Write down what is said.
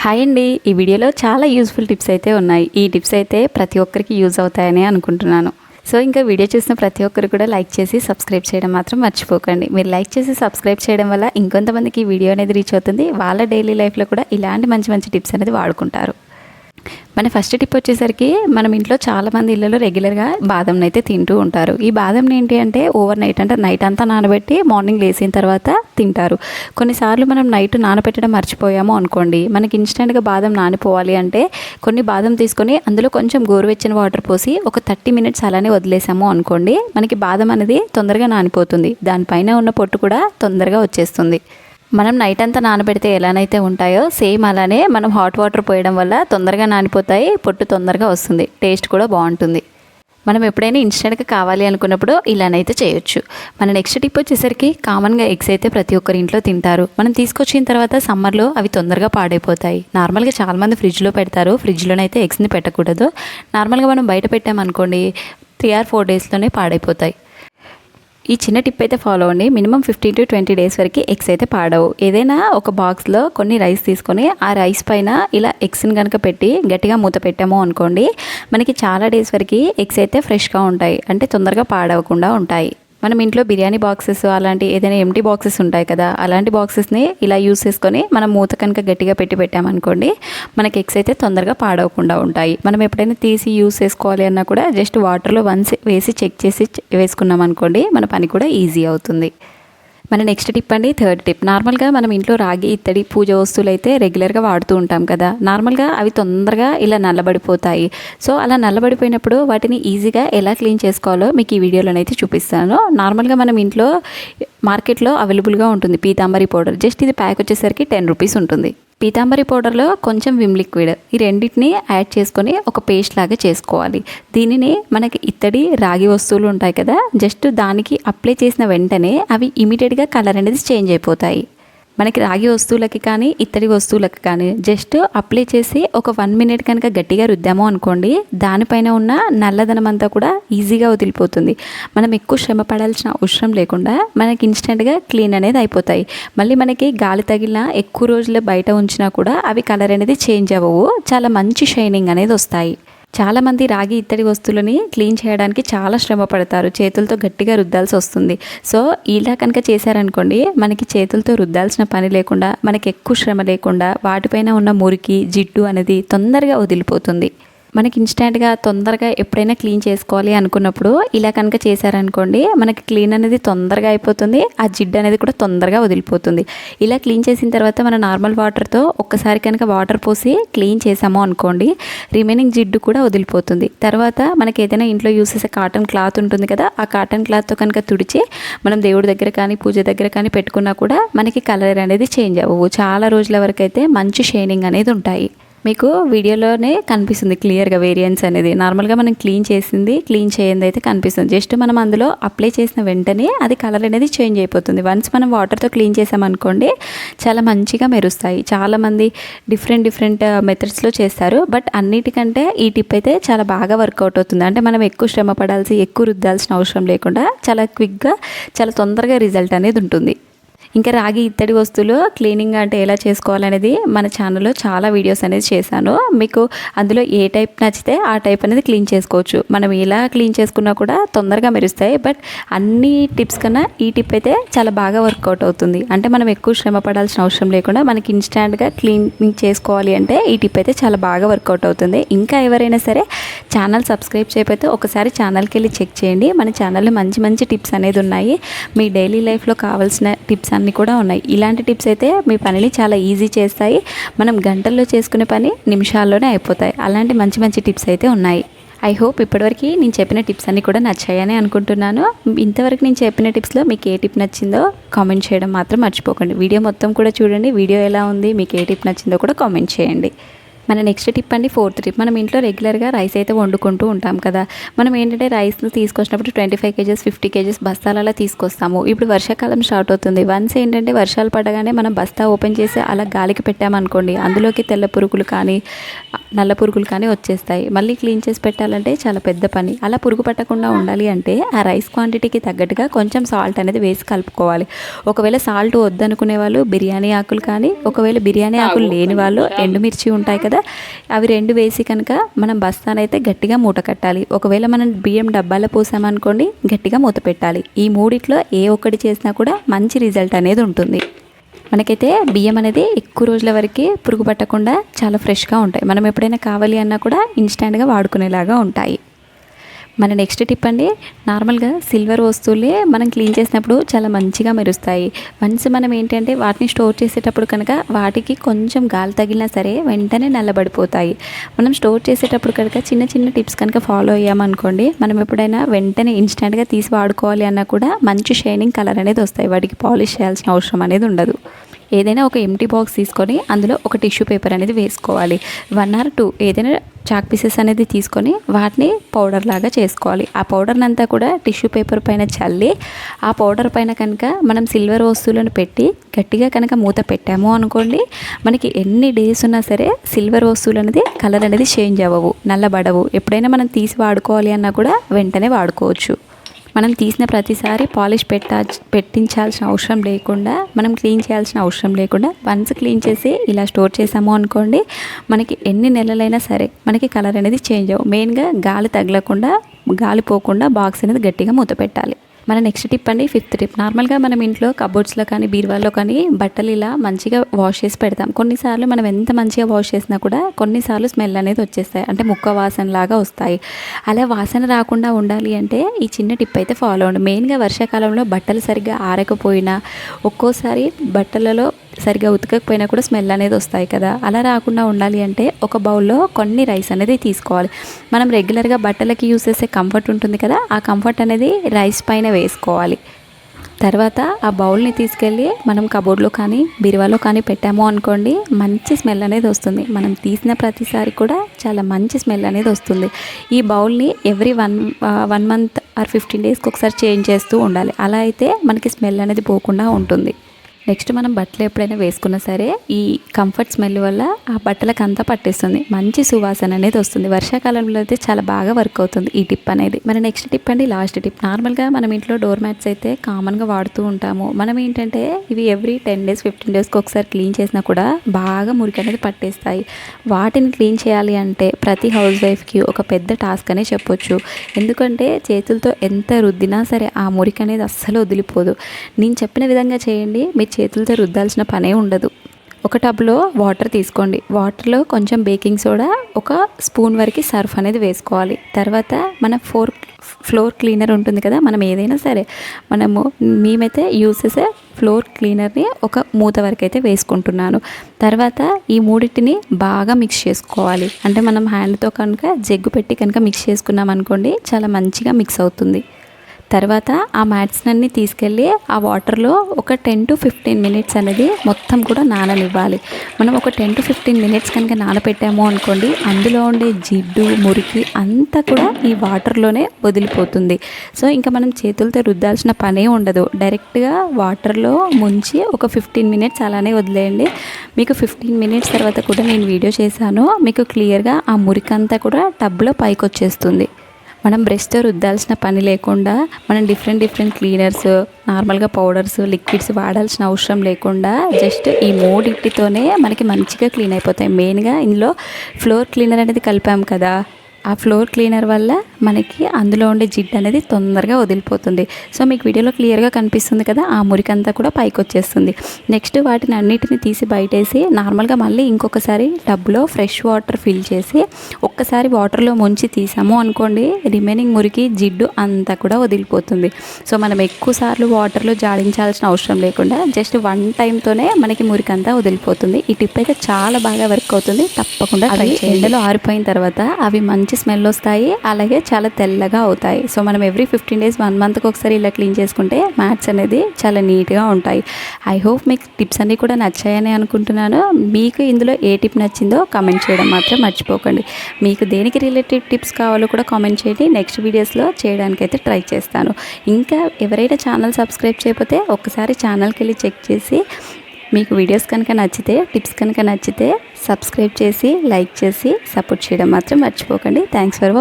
Hi అండి. ఈ వీడియోలో చాలా యూస్ఫుల్ టిప్స్ అయితే ఉన్నాయి. ఈ టిప్స్ అయితే ప్రతి ఒక్కరికి యూజ్ అవుతాయని అనుకుంటున్నాను. సో ఇంకా వీడియో చూసిన ప్రతి ఒక్కరు కూడా లైక్ చేసి సబ్స్క్రైబ్ చేయడం మాత్రం మర్చిపోకండి. మీరు లైక్ చేసి సబ్స్క్రైబ్ చేయడం వల్ల ఇంకొంతమందికి ఈ వీడియో అనేది రీచ్ అవుతుంది. వాళ్ళ డైలీ లైఫ్లో కూడా ఇలాంటి మంచి మంచి టిప్స్ అనేది వాడుకుంటారు. మన ఫస్ట్ టిప్ వచ్చేసరికి మనం ఇంట్లో చాలామంది ఇళ్ళలో రెగ్యులర్గా బాదంని అయితే తింటూ ఉంటారు. ఈ బాదంని ఏంటి అంటే ఓవర్ నైట్ అంటే నైట్ అంతా నానబెట్టి మార్నింగ్ లేచిన తర్వాత తింటారు. కొన్నిసార్లు మనం నైట్ నానబెట్టడం మర్చిపోయాము అనుకోండి, మనకి ఇన్స్టెంట్గా బాదం నానిపోవాలి అంటే కొన్ని బాదం తీసుకొని అందులో కొంచెం గోరువెచ్చని వాటర్ పోసి ఒక 30 మినిట్స్ అలానే వదిలేసాము అనుకోండి, మనకి బాదం అనేది తొందరగా నానిపోతుంది. దానిపైన ఉన్న పొట్టు కూడా తొందరగా వచ్చేస్తుంది. మనం నైట్ అంతా నానబెడితే ఎలానైతే ఉంటాయో సేమ్ అలానే మనం హాట్ వాటర్ పోయడం వల్ల తొందరగా నానిపోతాయి, పొట్టు తొందరగా వస్తుంది, టేస్ట్ కూడా బాగుంటుంది. మనం ఎప్పుడైనా ఇన్స్టెంట్గా కావాలి అనుకున్నప్పుడు ఇలానైతే చేయొచ్చు. మన నెక్స్ట్ టిప్ వచ్చేసరికి కామన్గా ఎగ్స్ అయితే ప్రతి ఒక్కరి ఇంట్లో తింటారు. మనం తీసుకొచ్చిన తర్వాత సమ్మర్లో అవి తొందరగా పాడైపోతాయి. నార్మల్గా చాలామంది ఫ్రిడ్జ్లో పెడతారు. ఫ్రిడ్జ్లోనైతే ఎగ్స్ని పెట్టకూడదు. నార్మల్గా మనం బయట పెట్టామనుకోండి 3 or 4 డేస్లోనే పాడైపోతాయి. ఈ చిన్న టిప్ అయితే ఫాలో అవ్వండి. మినిమం 15 to 20 డేస్ వరకు ఎగ్స్ అయితే పాడవు. ఏదైనా ఒక బాక్స్లో కొన్ని రైస్ తీసుకొని ఆ రైస్ పైన ఇలా ఎగ్స్ని కనుక పెట్టి గట్టిగా మూత పెట్టాము అనుకోండి, మనకి చాలా డేస్ వరకు ఎగ్స్ అయితే ఫ్రెష్గా ఉంటాయి, అంటే తొందరగా పాడవకుండా ఉంటాయి. మనం ఇంట్లో బిర్యానీ బాక్సెస్ అలాంటి ఏదైనా ఎంటీ బాక్సెస్ ఉంటాయి కదా, అలాంటి బాక్సెస్ని ఇలా యూస్ చేసుకొని మనం మూత కనుక గట్టిగా పెట్టామనుకోండి, మనకి ఎగ్స్ అయితే తొందరగా పాడవకుండా ఉంటాయి. మనం ఎప్పుడైనా తీసి యూస్ చేసుకోవాలి అన్నా కూడా జస్ట్ వాటర్లో వన్స్ వేసి చెక్ చేసి వేసుకున్నాం అనుకోండి, మన పని కూడా ఈజీ అవుతుంది. మన నెక్స్ట్ టిప్ అండి, థర్డ్ టిప్. నార్మల్గా మనం ఇంట్లో రాగి ఇత్తడి పూజ వస్తువులు అయితే రెగ్యులర్గా వాడుతూ ఉంటాం కదా. నార్మల్గా అవి తొందరగా ఇలా నల్లబడిపోతాయి. సో అలా నల్లబడిపోయినప్పుడు వాటిని ఈజీగా ఎలా క్లీన్ చేసుకోవాలో మీకు ఈ వీడియోలోనైతే చూపిస్తాను. నార్మల్గా మనం ఇంట్లో మార్కెట్లో అవైలబుల్గా ఉంటుంది పీతాంబరి పౌడర్. జస్ట్ ఇది ప్యాక్ వచ్చేసరికి 10 రూపీస్ ఉంటుంది. పీతాంబరి పౌడర్లో కొంచెం విమ్ లిక్విడ్, ఈ రెండింటిని యాడ్ చేసుకొని ఒక పేస్ట్ లాగా చేసుకోవాలి. దీనిని మనకి ఇత్తడి రాగి వస్తువులు ఉంటాయి కదా, జస్ట్ దానికి అప్లై చేసిన వెంటనే అవి ఇమీడియట్గా కలర్ అనేది చేంజ్ అయిపోతాయి. మనకి రాగి వస్తువులకి కానీ ఇత్తడి వస్తువులకి కానీ జస్ట్ అప్లై చేసి ఒక 1 minute కనుక గట్టిగా రుద్దాము అనుకోండి, దానిపైన ఉన్న నల్లదనం అంతా కూడా ఈజీగా వదిలిపోతుంది. మనం ఎక్కువ శ్రమ పడాల్సిన అవసరం లేకుండా మనకి ఇన్స్టెంట్గా క్లీన్ అనేది అయిపోతాయి. మళ్ళీ మనకి గాలి తగిలిన ఎక్కువ రోజులు బయట ఉంచినా కూడా అవి కలర్ అనేది చేంజ్ అవ్వవు, చాలా మంచి షైనింగ్ అనేది వస్తాయి. చాలామంది రాగి ఇత్తడి వస్తువులని క్లీన్ చేయడానికి చాలా శ్రమ పడతారు, చేతులతో గట్టిగా రుద్దాల్సి వస్తుంది. సో ఇలా కనుక చేశారనుకోండి, మనకి చేతులతో రుద్దాల్సిన పని లేకుండా, మనకి ఎక్కువ శ్రమ లేకుండా వాటిపైన ఉన్న మురికి జిడ్డు అనేది తొందరగా వదిలిపోతుంది. మనకి ఇన్స్టెంట్గా తొందరగా ఎప్పుడైనా క్లీన్ చేసుకోవాలి అనుకున్నప్పుడు ఇలా కనుక చేశారనుకోండి, మనకి క్లీన్ అనేది తొందరగా అయిపోతుంది, ఆ జిడ్డు అనేది కూడా తొందరగా వదిలిపోతుంది. ఇలా క్లీన్ చేసిన తర్వాత మన నార్మల్ వాటర్తో ఒక్కసారి కనుక వాటర్ పోసి క్లీన్ చేసాము అనుకోండి, రిమైనింగ్ జిడ్డు కూడా వదిలిపోతుంది. తర్వాత మనకి ఏదైనా ఇంట్లో యూస్ చేసే కాటన్ క్లాత్ ఉంటుంది కదా, ఆ కాటన్ క్లాత్తో కనుక తుడిచి మనం దేవుడి దగ్గర కానీ పూజ దగ్గర కానీ పెట్టుకున్నా కూడా మనకి కలర్ అనేది చేంజ్ అవ్వవు. చాలా రోజుల వరకు అయితే మంచి షైనింగ్ అనేది ఉంటాయి. మీకు వీడియోలోనే కనిపిస్తుంది క్లియర్గా వేరియన్స్ అనేది. నార్మల్గా మనం క్లీన్ చేసింది క్లీన్ చేయంది అయితే కనిపిస్తుంది. జస్ట్ మనం అందులో అప్లై చేసిన వెంటనే అది కలర్ అనేది చేంజ్ అయిపోతుంది. వన్స్ మనం వాటర్తో క్లీన్ చేసామనుకోండి, చాలా మంచిగా మెరుస్తాయి. చాలామంది డిఫరెంట్ మెథడ్స్లో చేస్తారు, బట్ అన్నిటికంటే ఈ టిప్ అయితే చాలా బాగా వర్కౌట్ అవుతుంది. అంటే మనం ఎక్కువ శ్రమ పడాల్సి ఎక్కువ రుద్దాల్సిన అవసరం లేకుండా చాలా క్విక్గా చాలా తొందరగా రిజల్ట్ అనేది ఉంటుంది. ఇంకా రాగి ఇత్తడి వస్తువులు క్లీనింగ్ అంటే ఎలా చేసుకోవాలనేది మన ఛానల్లో చాలా వీడియోస్ అనేది చేశాను. మీకు అందులో ఏ టైప్ నచ్చితే ఆ టైప్ అనేది క్లీన్ చేసుకోవచ్చు. మనం ఎలా క్లీన్ చేసుకున్నా కూడా తొందరగా మెరుస్తాయి. బట్ అన్ని టిప్స్ కన్నా ఈ టిప్ అయితే చాలా బాగా వర్కౌట్ అవుతుంది. అంటే మనం ఎక్కువ శ్రమ పడాల్సిన అవసరం లేకుండా మనకి ఇన్స్టాంట్గా క్లీనింగ్ చేసుకోవాలి అంటే ఈ టిప్ అయితే చాలా బాగా వర్కౌట్ అవుతుంది. ఇంకా ఎవరైనా సరే ఛానల్ సబ్స్క్రైబ్ చేయకపోతే ఒకసారి ఛానల్కి వెళ్ళి చెక్ చేయండి. మన ఛానల్లో మంచి మంచి టిప్స్ అనేది ఉన్నాయి. మీ డైలీ లైఫ్లో కావాల్సిన టిప్స్ అన్నీ కూడా ఉన్నాయి. ఇలాంటి టిప్స్ అయితే మీ పనిని చాలా ఈజీ చేస్తాయి. మనం గంటల్లో చేసుకునే పని నిమిషాల్లోనే అయిపోతాయి. అలాంటి మంచి మంచి టిప్స్ అయితే ఉన్నాయి. ఐ హోప్ ఇప్పటివరకు నేను చెప్పిన టిప్స్ అన్నీ కూడా నచ్చాయని అనుకుంటున్నాను. ఇంతవరకు నేను చెప్పిన టిప్స్లో మీకు ఏ టిప్ నచ్చిందో కామెంట్ చేయడం మాత్రం మర్చిపోకండి. వీడియో మొత్తం కూడా చూడండి. వీడియో ఎలా ఉంది, మీకు ఏ టిప్ నచ్చిందో కూడా కామెంట్ చేయండి. మన నెక్స్ట్ టిప్ అండి, ఫోర్త్ టిప్. మనం ఇంట్లో రెగ్యులర్గా రైస్ అయితే వండుకుంటూ ఉంటాం కదా. మనం ఏంటంటే రైస్ను తీసుకొచ్చినప్పుడు 25 కేజెస్ 50 కేజెస్ బస్తాలలో తీసుకొస్తాము. ఇప్పుడు వర్షాకాలం స్టార్ట్ అవుతుంది. వన్స్ ఏంటంటే వర్షాలు పడగానే మనం బస్తా ఓపెన్ చేసి అలా గాలికి పెట్టామనుకోండి, అందులోకి తెల్ల పురుగులు కానీ నల్ల పురుగులు కానీ వచ్చేస్తాయి. మళ్ళీ క్లీన్ చేసి పెట్టాలంటే చాలా పెద్ద పని. అలా పురుగు పట్టకుండా ఉండాలి అంటే ఆ రైస్ క్వాంటిటీకి తగ్గట్టుగా కొంచెం సాల్ట్ అనేది వేసి కలుపుకోవాలి. ఒకవేళ సాల్ట్ వద్దనుకునే వాళ్ళు బిర్యానీ ఆకులు కానీ, ఒకవేళ బిర్యానీ ఆకులు లేని వాళ్ళు ఎండుమిర్చి ఉంటాయి కదా, అవి 2 వేసి కనుక మనం బస్తానైతే గట్టిగా మూట కట్టాలి. ఒకవేళ మనం బియ్యం డబ్బాలో పోసామనుకోండి, గట్టిగా మూత పెట్టాలి. ఈ మూడిట్లో ఏ ఒక్కటి చేసినా కూడా మంచి రిజల్ట్ అనేది ఉంటుంది. మనకైతే బియ్యం అనేది ఎక్కువ రోజుల వరకు పురుగు పట్టకుండా చాలా ఫ్రెష్గా ఉంటాయి. మనం ఎప్పుడైనా కావాలి అన్నా కూడా ఇన్స్టాంట్గా వాడుకునేలాగా ఉంటాయి. మన నెక్స్ట్ టిప్ అండి, నార్మల్గా సిల్వర్ వస్తువులే మనం క్లీన్ చేసినప్పుడు చాలా మంచిగా మెరుస్తాయి. వన్స్ మనం ఏంటంటే వాటిని స్టోర్ చేసేటప్పుడు కనుక వాటికి కొంచెం గాలి తగిలినా సరే వెంటనే నల్లబడిపోతాయి. మనం స్టోర్ చేసేటప్పుడు కనుక చిన్న చిన్న టిప్స్ కనుక ఫాలో అయ్యామనుకోండి, మనం ఎప్పుడైనా వెంటనే ఇన్స్టెంట్గా తీసి వాడుకోవాలి అన్నా కూడా మంచి షైనింగ్ కలర్ అనేది వస్తాయి. వాటికి పాలిష్ చేయాల్సిన అవసరం అనేది ఉండదు. ఏదైనా ఒక ఎంటీ బాక్స్ తీసుకొని అందులో ఒక టిష్యూ పేపర్ అనేది వేసుకోవాలి. 1 or 2 ఏదైనా చాక్ పీసెస్ అనేది తీసుకొని వాటిని పౌడర్ లాగా చేసుకోవాలి. ఆ పౌడర్ని అంతా కూడా టిష్యూ పేపర్ పైన చల్లి ఆ పౌడర్ పైన కనుక మనం సిల్వర్ వస్తువులను పెట్టి గట్టిగా కనుక మూత పెట్టాము అనుకోండి, మనకి ఎన్ని డేస్ ఉన్నా సరే సిల్వర్ వస్తువులు అనేది కలర్ అనేది చేంజ్ అవ్వవు, నల్లబడవు. ఎప్పుడైనా మనం తీసి వాడుకోవాలి అన్నా కూడా వెంటనే వాడుకోవచ్చు. మనం తీసిన ప్రతిసారి పాలిష్ పెట్టించాల్సిన అవసరం లేకుండా, మనం క్లీన్ చేయాల్సిన అవసరం లేకుండా వన్స్ క్లీన్ చేసి ఇలా స్టోర్ చేసాము అనుకోండి, మనకి ఎన్ని నెలలైనా సరే మనకి కలర్ అనేది చేంజ్ అవ్వవు. మెయిన్గా గాలి తగలకుండా, గాలి పోకుండా బాక్స్ అనేది గట్టిగా మూత పెట్టాలి. మన నెక్స్ట్ టిప్ అండి, 5th టిప్. నార్మల్గా మనం ఇంట్లో కబోర్డ్స్లో కానీ బీరువాల్లో కానీ బట్టలు ఇలా మంచిగా వాష్ చేసి పెడతాం. కొన్నిసార్లు మనం ఎంత మంచిగా వాష్ చేసినా కూడా కొన్నిసార్లు స్మెల్ అనేది వచ్చేస్తాయి, అంటే ముక్క వాసన లాగా వస్తాయి. అలా వాసన రాకుండా ఉండాలి అంటే ఈ చిన్న టిప్ అయితే ఫాలో అవ్వండి. మెయిన్గా వర్షాకాలంలో బట్టలు సరిగ్గా ఆరకపోయినా, ఒక్కోసారి బట్టలలో సరిగ్గా ఉతకకపోయినా కూడా స్మెల్ అనేది వస్తాయి కదా. అలా రాకుండా ఉండాలి అంటే ఒక బౌల్లో కొన్ని రైస్ అనేది తీసుకోవాలి. మనం రెగ్యులర్గా బట్టలకి యూస్ చేసే కంఫర్ట్ ఉంటుంది కదా, ఆ కంఫర్ట్ అనేది రైస్ పైన వేసుకోవాలి. తర్వాత ఆ బౌల్ని తీసుకెళ్ళి మనం కబోర్డ్లో కానీ బీరువాలో కానీ పెట్టాము అనుకోండి, మంచి స్మెల్ అనేది వస్తుంది. మనం తీసిన ప్రతిసారి కూడా చాలా మంచి స్మెల్ అనేది వస్తుంది. ఈ బౌల్ని ఎవ్రీ 1 month or 15 daysకి ఒకసారి చేంజ్ చేస్తూ ఉండాలి. అలా అయితే మనకి స్మెల్ అనేది పోకుండా ఉంటుంది. నెక్స్ట్ మనం బట్టలు ఎప్పుడైనా వేసుకున్నా సరే ఈ కంఫర్ట్ స్మెల్ వల్ల ఆ బట్టలకు అంతా పట్టేస్తుంది, మంచి సువాసన అనేది వస్తుంది. వర్షాకాలంలో అయితే చాలా బాగా వర్క్ అవుతుంది ఈ టిప్ అనేది. మన నెక్స్ట్ టిప్ అండి, లాస్ట్ టిప్. నార్మల్గా మనం ఇంట్లో డోర్ మ్యాట్స్ అయితే కామన్గా వాడుతూ ఉంటాము. మనం ఏంటంటే ఇవి ఎవ్రీ 10 days 15 daysకి ఒకసారి క్లీన్ చేసినా కూడా బాగా మురికి అనేది పట్టేస్తాయి. వాటిని క్లీన్ చేయాలి అంటే ప్రతి హౌస్ వైఫ్కి ఒక పెద్ద టాస్క్ అనే చెప్పొచ్చు. ఎందుకంటే చేతులతో ఎంత రుద్దినా సరే ఆ మురికి అనేది అస్సలు వదిలిపోదు. నేను చెప్పిన విధంగా చేయండి, మీరు చేతులతో రుద్దాల్సిన పనే ఉండదు. ఒక టబ్లో వాటర్ తీసుకోండి. వాటర్లో కొంచెం బేకింగ్ సోడా, ఒక స్పూన్ వరకు సర్ఫ్ అనేది వేసుకోవాలి. తర్వాత మన ఫ్లోర్ క్లీనర్ ఉంటుంది కదా, మనం ఏదైనా సరే మేమైతే యూస్ చేసే ఫ్లోర్ క్లీనర్ని ఒక మూత వరకు అయితే వేసుకుంటున్నాను. తర్వాత ఈ మూడింటిని బాగా మిక్స్ చేసుకోవాలి. అంటే మనం హ్యాండ్తో కనుక జగ్గు పెట్టి కనుక మిక్స్ చేసుకున్నాం అనుకోండి, చాలా మంచిగా మిక్స్ అవుతుంది. తర్వాత ఆ మ్యాట్స్ అన్ని తీసుకెళ్ళి ఆ వాటర్లో ఒక 10 to 15 minutes అనేది మొత్తం కూడా నాననివ్వాలి. మనం ఒక 10 to 15 minutes కనుక నానపెట్టాము అనుకోండి, అందులో ఉండే జిడ్డు మురికి అంతా కూడా ఈ వాటర్లోనే వదిలిపోతుంది. సో ఇంకా మనం చేతులతో రుద్దాల్సిన పనే ఉండదు. డైరెక్ట్గా వాటర్లో ముంచి ఒక 15 minutes అలానే వదిలేయండి. మీకు 15 minutes తర్వాత కూడా నేను వీడియో చేశాను, మీకు క్లియర్గా ఆ మురికి అంతా కూడా టబ్లో పైకి వచ్చేస్తుంది. మనం బ్రష్తో రుద్దాల్సిన పని లేకుండా, మనం డిఫరెంట్ క్లీనర్స్, నార్మల్గా పౌడర్స్, లిక్విడ్స్ వాడాల్సిన అవసరం లేకుండా జస్ట్ ఈ మూడింటితోనే మనకి మంచిగా క్లీన్ అయిపోతాయి. మెయిన్గా ఇందులో ఫ్లోర్ క్లీనర్ అనేది కలిపాం కదా, ఆ ఫ్లోర్ క్లీనర్ వల్ల మనకి అందులో ఉండే జిడ్డు అనేది తొందరగా వదిలిపోతుంది. సో మీకు వీడియోలో క్లియర్గా కనిపిస్తుంది కదా, ఆ మురికంతా కూడా పైకి వచ్చేస్తుంది. నెక్స్ట్ వాటిని అన్నిటిని తీసి బయటేసి నార్మల్గా మళ్ళీ ఇంకొకసారి టబ్లో ఫ్రెష్ వాటర్ ఫిల్ చేసి ఒక్కసారి వాటర్లో ముంచి తీసాము అనుకోండి, రిమైనింగ్ మురికి జిడ్డు అంతా కూడా వదిలిపోతుంది. సో మనం ఎక్కువ సార్లు వాటర్లో జాడించాల్సిన అవసరం లేకుండా జస్ట్ 1 timeతోనే మనకి మురికంతా వదిలిపోతుంది. ఈ టిప్ అయితే చాలా బాగా వర్క్ అవుతుంది, తప్పకుండా ట్రై చేయండి. ఎండలో ఆరిపోయిన తర్వాత అవి మంచి స్మెల్ వస్తాయి, అలాగే చాలా తెల్లగా అవుతాయి. సో మనం ఎవ్రీ 15 days 1 monthకి ఒకసారి ఇలా క్లీన్ చేసుకుంటే మ్యాట్స్ అనేది చాలా నీట్గా ఉంటాయి. ఐ హోప్ మీకు టిప్స్ అన్నీ కూడా నచ్చాయని అనుకుంటున్నాను. మీకు ఇందులో ఏ టిప్ నచ్చిందో కామెంట్ చేయడం మాత్రం మర్చిపోకండి. మీకు దేనికి రిలేటెడ్ టిప్స్ కావాలో కూడా కామెంట్ చేయండి. నెక్స్ట్ వీడియోస్లో చేయడానికైతే ట్రై చేస్తాను. ఇంకా ఎవరైనా ఛానల్ సబ్స్క్రైబ్ చేయకపోతే ఒక్కసారి ఛానల్కి వెళ్ళి చెక్ చేసి మీకు వీడియోస్ కనుక నచ్చితే, టిప్స్ కనుక నచ్చితే సబ్స్క్రైబ్ చేసి, లైక్ చేసి సపోర్ట్ చేయడం మాత్రం మర్చిపోకండి. Thanks for watching.